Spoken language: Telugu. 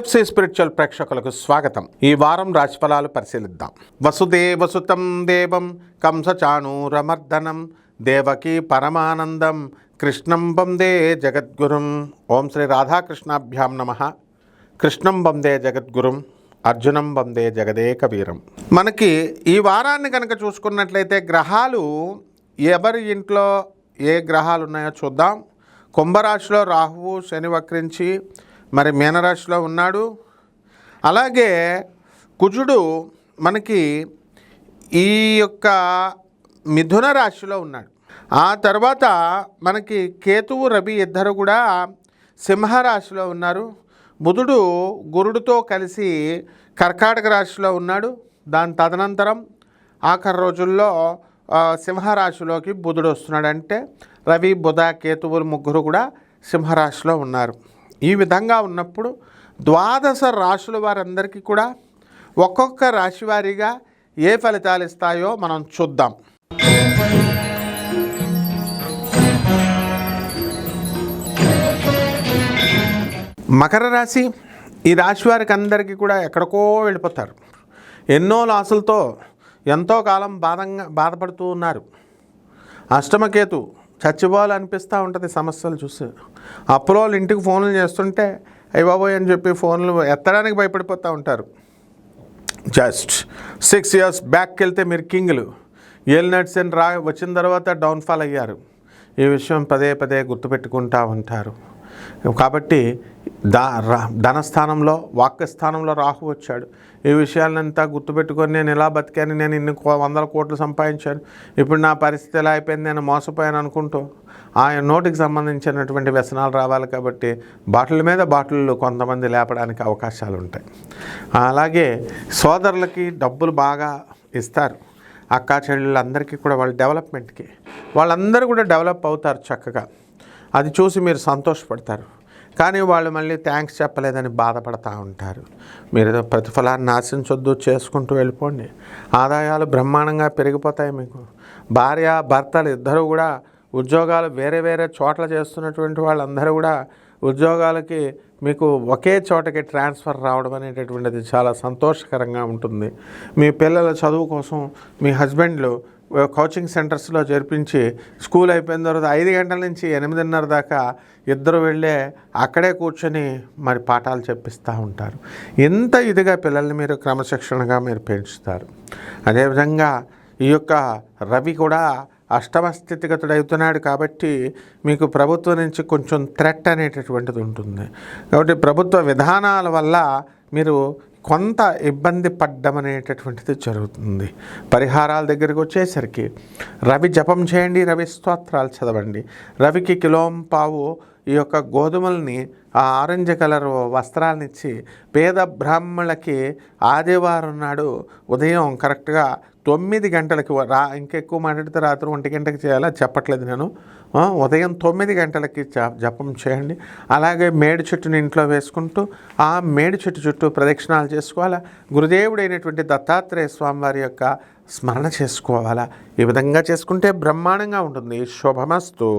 ఎన్ఎఫ్సి స్పిరిచువల్ ప్రేక్షకులకు స్వాగతం. ఈ వారం రాశిఫలాలు పరిశీలిద్దాం. వసుదేవసుతం దేవం కంసచాణూరమర్దనం దేవకీ పరమానందం కృష్ణం వందే జగద్గురుం. ఓం శ్రీ రాధాకృష్ణాభ్యాం నమః. కృష్ణం వందే జగద్గురుం, అర్జునం వందే జగదేకవీరం. మనకి ఈ వారాన్ని కనుక చూసుకున్నట్లయితే గ్రహాలు ఎవరి ఇంట్లో ఏ గ్రహాలు ఉన్నాయో చూద్దాం. కుంభరాశిలో రాహువు శని వక్రించి మరి మీనరాశిలో ఉన్నాడు. అలాగే కుజుడు మనకి ఈ యొక్క మిథున రాశిలో ఉన్నాడు. ఆ తర్వాత మనకి కేతువు రవి ఇద్దరు కూడా సింహరాశిలో ఉన్నారు. బుధుడు గురుడితో కలిసి కర్కాటక రాశిలో ఉన్నాడు. దాని తదనంతరం ఆఖరి రోజుల్లో సింహరాశిలోకి బుధుడు వస్తున్నాడు. అంటే రవి బుధ కేతువులు ముగ్గురు కూడా సింహరాశిలో ఉన్నారు. ఈ విధంగా ఉన్నప్పుడు ద్వాదశ రాశుల వారందరికీ కూడా ఒక్కొక్క రాశి వారీగా ఏ ఫలితాలు ఇస్తాయో మనం చూద్దాం. మకర రాశి, ఈ రాశి వారికి అందరికీ కూడా ఎక్కడికో వెళ్ళిపోతారు. ఎన్నో లాసులతో ఎంతో కాలం బాధపడుతూ ఉన్నారు. అష్టమకేతు చచ్చిపోవాలనిపిస్తూ ఉంటుంది సమస్యలు చూసి. అప్పులో ఇంటికి ఫోన్లు చేస్తుంటే అయ్య బాబోయ్ అని చెప్పి ఫోన్లు ఎత్తడానికి భయపడిపోతూ ఉంటారు. జస్ట్ 6 years బ్యాక్కి వెళ్తే మీరు కింగ్లు, ఏలినట్స్ అని వచ్చిన తర్వాత డౌన్ఫాల్ అయ్యారు. ఈ విషయం పదే పదే గుర్తుపెట్టుకుంటూ ఉంటారు. కాబట్టి ధనస్థానంలో వాక్యస్థానంలో రాహు వచ్చాడు. ఈ విషయాలంతా గుర్తుపెట్టుకొని నేను ఇలా బతికాను, నేను ఇన్ని 100 కోట్లు సంపాదించాను, ఇప్పుడు నా పరిస్థితి ఎలా అయిపోయింది, నేను మోసపోయాను అనుకుంటూ ఆయన నోటికి సంబంధించినటువంటి వ్యసనాలు రావాలి. కాబట్టి బాటిల్ మీద బాటిళ్ళు కొంతమంది లేపడానికి అవకాశాలు ఉంటాయి. అలాగే సోదరులకి డబ్బులు బాగా ఇస్తారు. అక్కా చెల్లెళ్ళందరికీ కూడా వాళ్ళ డెవలప్మెంట్కి వాళ్ళందరూ కూడా డెవలప్ అవుతారు చక్కగా. అది చూసి మీరు సంతోషపడతారు. కానీ వాళ్ళు మళ్ళీ థ్యాంక్స్ చెప్పలేదని బాధపడతా ఉంటారు. మీరు ప్రతిఫలాన్ని ఆశించొద్దు, చేసుకుంటూ వెళ్ళిపోండి. ఆదాయాలు బ్రహ్మాండంగా పెరిగిపోతాయి. మీకు భార్య భర్తలు ఇద్దరు కూడా ఉద్యోగాలు వేరే వేరే చోట్ల చేస్తున్నటువంటి వాళ్ళందరూ కూడా ఉద్యోగాలకి మీకు ఒకే చోటకి ట్రాన్స్ఫర్ రావడం అనేటటువంటిది చాలా సంతోషకరంగా ఉంటుంది. మీ పిల్లల చదువు కోసం మీ హస్బెండ్లు కోచింగ్ సెంటర్స్లో చేర్పించి స్కూల్ అయిపోయిన తర్వాత 5 గంటల నుంచి 8:30 దాకా ఇద్దరు వెళ్ళే అక్కడే కూర్చొని మరి పాఠాలు చెప్పిస్తూ ఉంటారు. ఇంత ఇదిగా పిల్లల్ని మీరు క్రమశిక్షణగా మీరు పెంచుతారు. అదేవిధంగా ఈ యొక్క రవి కూడా అష్టమ స్థితిగతుడు అవుతున్నాడు. కాబట్టి మీకు ప్రభుత్వం నుంచి కొంచెం థ్రెట్ అనేటటువంటిది ఉంటుంది. కాబట్టి ప్రభుత్వ విధానాల వల్ల మీరు కొంత ఇబ్బంది పడ్డం అనేటటువంటిది జరుగుతుంది. పరిహారాల దగ్గరికి వచ్చేసరికి రవి జపం చేయండి, రవి స్తోత్రాలు చదవండి. రవికి కిలోంపావు ఈ యొక్క గోధుమల్ని ఆరెంజ్ కలర్ వస్త్రాలనిచ్చి పేద బ్రాహ్మణులకి ఆదివారం నాడు ఉదయం కరెక్ట్గా 9 గంటలకి ఇంకెక్కువ మాట్లాడితే రాత్రి 1 గంటకి చేయాలా చెప్పట్లేదు నేను. ఉదయం 9 గంటలకి జపం చేయండి. అలాగే మేడి చెట్టుని ఇంట్లో వేసుకుంటూ ఆ మేడి చెట్టు చుట్టూ ప్రదక్షిణాలు చేసుకోవాలా. గురుదేవుడైనటువంటి దత్తాత్రేయ స్వామి వారి యొక్క స్మరణ చేసుకోవాలా. ఈ విధంగా చేసుకుంటే బ్రహ్మాండంగా ఉంటుంది. శుభమస్తు.